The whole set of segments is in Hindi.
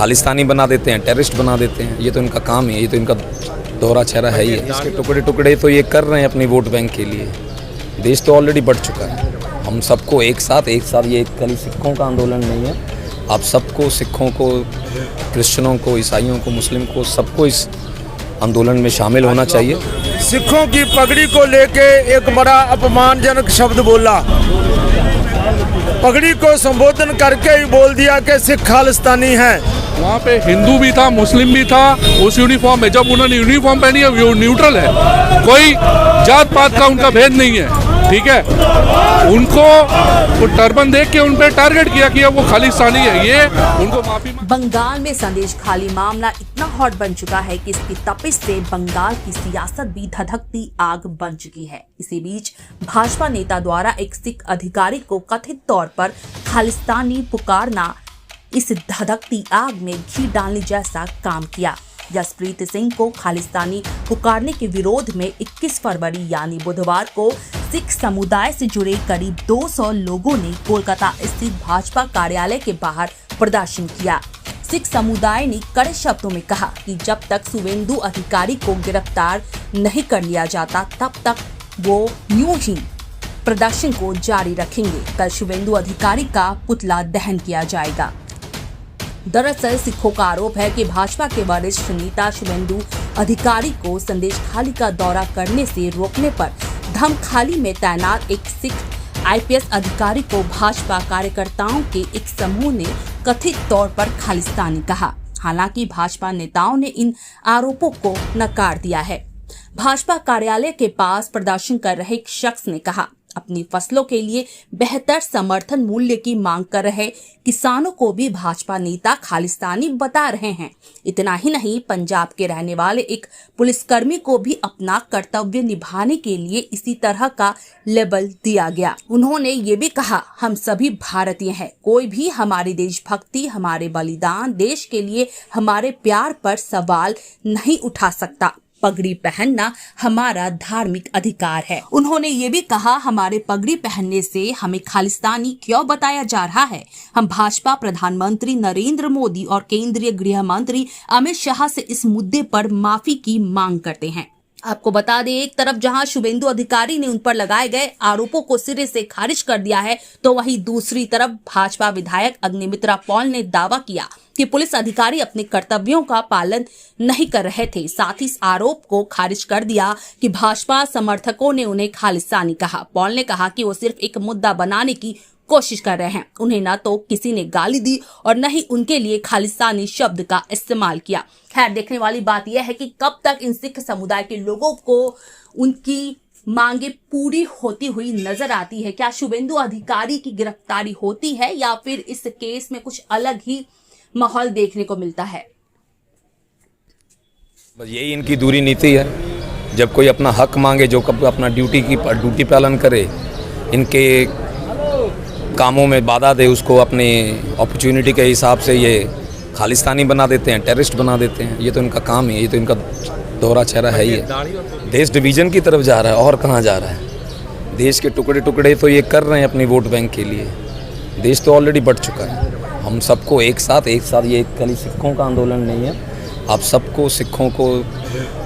खालिस्तानी बना देते हैं, टेररिस्ट बना देते हैं। ये तो इनका काम है, ये तो इनका दोहरा चेहरा है ही है। इसके टुकड़े टुकड़े तो ये कर रहे हैं अपनी वोट बैंक के लिए। देश तो ऑलरेडी बढ़ चुका है। हम सबको एक साथ ये खाली सिखों का आंदोलन नहीं है। आप सबको, सिखों को, क्रिश्चियनों को, ईसाइयों को, मुस्लिम को, सबको इस आंदोलन में शामिल होना चाहिए। सिखों की पगड़ी को लेके एक बड़ा अपमानजनक शब्द बोला। पगड़ी को संबोधन करके ही बोल दिया कि सिख खालिस्तानी हैं। वहाँ पे हिंदू भी था, मुस्लिम भी था उस यूनिफॉर्म में। जब उन्होंने यूनिफॉर्म पहनी है वो न्यूट्रल है, कोई जात पात का उनका भेद नहीं है, ठीक है। उनको टर्बन देख के उन पे टारगेट किया कि वो खालिस्तानी है, ये उनको माफी। बंगाल में संदेश खाली मामला इतना हॉट बन चुका है कि इसकी तपिश से बंगाल की सियासत भी धधकती आग बन चुकी है। इसी बीच भाजपा नेता द्वारा एक सिख अधिकारी को कथित तौर पर खालिस्तानी पुकारना इस धधकती आग में घी डालने जैसा काम किया। जसप्रीत सिंह को खालिस्तानी पुकारने के विरोध में 21 फरवरी यानी बुधवार को सिख समुदाय से जुड़े करीब 200 लोगों ने कोलकाता स्थित भाजपा कार्यालय के बाहर प्रदर्शन किया। सिख समुदाय ने कड़े शब्दों में कहा कि जब तक शुवेंदु अधिकारी को गिरफ्तार नहीं कर लिया जाता तब तक वो यूं ही प्रदर्शन को जारी रखेंगे। कल शुवेंदु अधिकारी का पुतला दहन किया जाएगा। दरअसल सिखों का आरोप है कि भाजपा के वरिष्ठ नेता शुवेंदु अधिकारी को संदेश खाली का दौरा करने से रोकने पर धमखाली में तैनात एक सिख आईपीएस अधिकारी को भाजपा कार्यकर्ताओं के एक समूह ने कथित तौर पर खालिस्तानी कहा। हालांकि भाजपा नेताओं ने इन आरोपों को नकार दिया है। भाजपा कार्यालय के पास प्रदर्शन कर रहे एक शख्स ने कहा, अपनी फसलों के लिए बेहतर समर्थन मूल्य की मांग कर रहे किसानों को भी भाजपा नेता खालिस्तानी बता रहे हैं। इतना ही नहीं, पंजाब के रहने वाले एक पुलिसकर्मी को भी अपना कर्तव्य निभाने के लिए इसी तरह का लेबल दिया गया। उन्होंने ये भी कहा, हम सभी भारतीय हैं, कोई भी हमारी देशभक्ति, हमारे बलिदान, देश के लिए हमारे प्यार पर सवाल नहीं उठा सकता। पगड़ी पहनना हमारा धार्मिक अधिकार है। उन्होंने ये भी कहा, हमारे पगड़ी पहनने से हमें खालिस्तानी क्यों बताया जा रहा है। हम भाजपा प्रधानमंत्री नरेंद्र मोदी और केंद्रीय गृह मंत्री अमित शाह से इस मुद्दे पर माफी की मांग करते हैं। आपको बता दें, एक तरफ जहां शुवेंदु अधिकारी ने उन पर लगाए गए आरोपों को सिरे से खारिज कर दिया है, तो वहीं दूसरी तरफ भाजपा विधायक अग्निमित्रा पॉल ने दावा किया कि पुलिस अधिकारी अपने कर्तव्यों का पालन नहीं कर रहे थे। साथ ही इस आरोप को खारिज कर दिया कि भाजपा समर्थकों ने उन्हें खालिस्तानी कहा। पॉल ने कहा कि वो सिर्फ एक मुद्दा बनाने की कोशिश कर रहे हैं। उन्हें न तो किसी ने गाली दी और न ही उनके लिए खालिस्तानी शब्द का इस्तेमाल किया। खैर, देखने वाली बात यह है कि कब तक इन सिख समुदाय के लोगों को उनकी मांगे पूरी होती हुई नजर आती है। क्या शुवेंदु अधिकारी की गिरफ्तारी होती है या फिर इस केस में कुछ अलग ही माहौल देखने को मिलता है? बस यही इनकी दूरी नीति है। जब कोई अपना हक मांगे, जो कब अपना ड्यूटी पालन करे, इनके कामों में बाधा दे, उसको अपने अपॉर्चुनिटी के हिसाब से ये खालिस्तानी बना देते हैं, टेररिस्ट बना देते हैं। ये तो इनका काम है, ये तो इनका दोहरा चेहरा है ही है। देश डिवीजन की तरफ जा रहा है, और कहाँ जा रहा है। देश के टुकड़े टुकड़े तो ये कर रहे हैं अपनी वोट बैंक के लिए। देश तो ऑलरेडी बढ़ चुका है। हम सबको एक साथ ये खाली सिखों का आंदोलन नहीं है। आप सबको, सिखों को,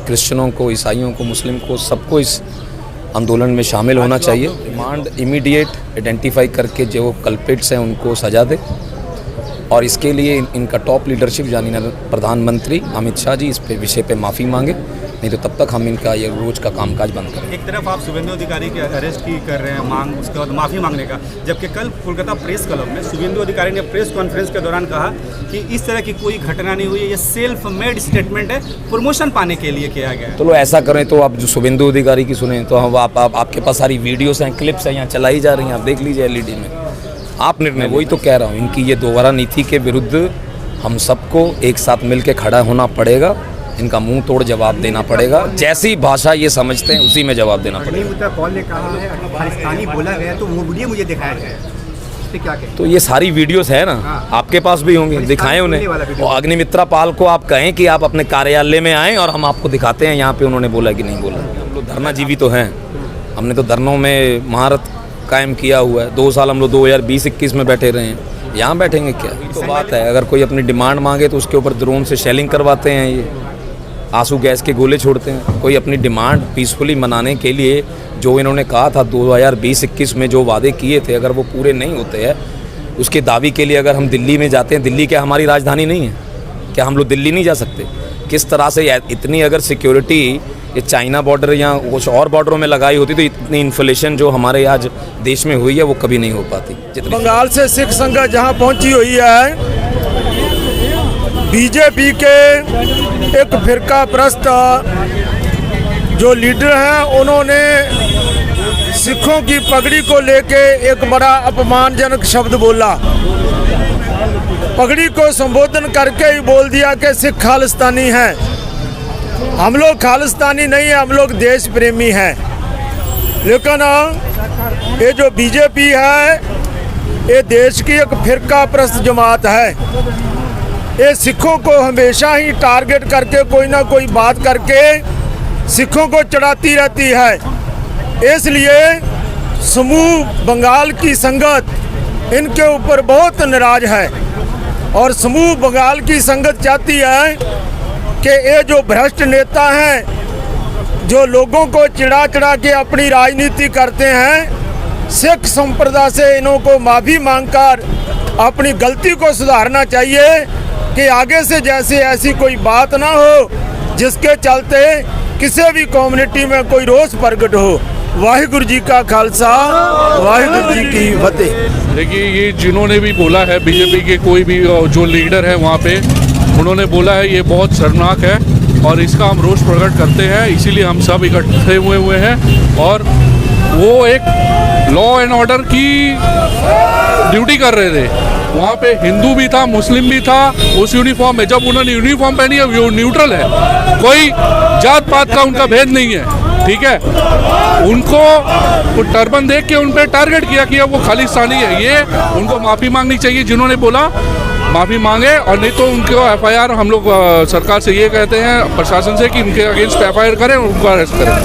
क्रिश्चियनों को, ईसाइयों को, मुस्लिम को, सबको इस आंदोलन में शामिल होना चाहिए। डिमांड इमीडिएट आइडेंटिफाई करके जो कल्प्रिट्स हैं उनको सजा दे, और इसके लिए इनका टॉप लीडरशिप यानी प्रधानमंत्री अमित शाह जी इस पे विषय पे माफ़ी मांगे, नहीं तो तब तक हम इनका ये रोज का कामकाज बंद करें। एक तरफ आप शुवेंदु अधिकारी के अरेस्ट की कर रहे हैं मांग, उसके बाद माफ़ी मांगने का, जबकि कल कोलकाता प्रेस क्लब में शुवेंदु अधिकारी ने प्रेस कॉन्फ्रेंस के दौरान कहा कि इस तरह की कोई घटना नहीं हुई है, ये सेल्फ मेड स्टेटमेंट है, प्रमोशन पाने के लिए किया गया है। चलो ऐसा करें तो आप जो शुवेंदु अधिकारी की सुने तो हम आपके पास सारी वीडियोस हैं, क्लिप्स हैं, यहाँ चलाई जा रही हैं, आप देख लीजिए एलईडी में। आप निर्णय, वही तो कह रहा हूँ, इनकी ये दोबारा नीति के विरुद्ध हम सबको एक साथ मिलकर खड़ा होना पड़ेगा। इनका मुंह तोड़ जवाब देना पड़ेगा। जैसी भाषा ये समझते हैं उसी में जवाब देना पड़ेगा। अग्निमित्रा पॉल ने कहा है खालिस्तानी बोला गया तो वो वीडियो मुझे दिखाया जाए, क्या कहें? तो ये सारी वीडियोस है ना, आपके पास भी होंगे, दिखाएं उन्हें। और अग्निमित्रा पाल को आप कहें कि आप अपने कार्यालय में आएँ और हम आपको दिखाते हैं यहाँ पे उन्होंने बोला कि नहीं बोला। हम लोग धरनाजीवी तो हैं, हमने तो धरनों में महारत कायम किया हुआ है। 2 साल हम लोग 2020-21 में बैठे रहे हैं, यहाँ बैठेंगे क्या? तो बात है, अगर कोई अपनी डिमांड मांगे तो उसके ऊपर ड्रोन से शेलिंग करवाते हैं, ये आंसू गैस के गोले छोड़ते हैं। कोई अपनी डिमांड पीसफुली मनाने के लिए जो इन्होंने कहा था 2020-21 में जो वादे किए थे, अगर वो पूरे नहीं होते हैं, उसके दावे के लिए अगर हम दिल्ली में जाते हैं, दिल्ली क्या हमारी राजधानी नहीं है? क्या हम लोग दिल्ली नहीं जा सकते? किस तरह से इतनी अगर सिक्योरिटी ये चाइना बॉर्डर या कुछ और बॉर्डरों में लगाई होती तो इतनी इन्फ्लेशन जो हमारे आज देश में हुई है वो कभी नहीं हो पाती। बंगाल से सिख संगत जहां पहुंची हुई है, बीजेपी के एक फिरका प्रस्त जो लीडर हैं, उन्होंने सिखों की पगड़ी को लेके एक बड़ा अपमानजनक शब्द बोला। पगड़ी को संबोधन करके ही बोल दिया कि सिख खालिस्तानी हैं। हम लोग खालिस्तानी नहीं है, हम लोग देश प्रेमी हैं। लेकिन ये जो बीजेपी है, ये देश की एक फिरका प्रस्त जमात है। ये सिखों को हमेशा ही टारगेट करके कोई ना कोई बात करके सिखों को चढ़ाती रहती है। इसलिए समूह बंगाल की संगत इनके ऊपर बहुत नाराज है और समूह बंगाल की संगत चाहती है कि ये जो भ्रष्ट नेता हैं, जो लोगों को चिढ़ा चिढ़ा के अपनी राजनीति करते हैं, सिख संप्रदाय से इन्हों को माफ़ी मांगकर अपनी गलती को सुधारना चाहिए कि आगे से जैसे ऐसी कोई बात ना हो जिसके चलते किसी भी कम्युनिटी में कोई रोष प्रकट हो। वाहिगुरु जी का खालसा, वाहिगुरु जी की फतेह। देखिए, ये जिन्होंने भी बोला है, बीजेपी के कोई भी जो लीडर है वहाँ पे, उन्होंने बोला है ये बहुत शर्मनाक है और इसका हम रोष प्रकट करते हैं। इसीलिए हम सब इकट्ठे हुए हैं और वो एक लॉ एंड ऑर्डर की ड्यूटी कर रहे थे। वहाँ पे हिंदू भी था, मुस्लिम भी था उस यूनिफॉर्म में। जब उन्होंने यूनिफॉर्म पहनी है, वो न्यूट्रल है, कोई जात पात का उनका भेद नहीं है, ठीक है। उनको टर्बन देख के उन पर टारगेट किया कि वो खालिस्तानी है। ये उनको माफ़ी मांगनी चाहिए, जिन्होंने बोला माफ़ी मांगे, और नहीं तो उनको एफआईआर हम लोग सरकार से ये कहते हैं प्रशासन से कि उनके अगेंस्ट एफआईआर करें और उनको अरेस्ट करें।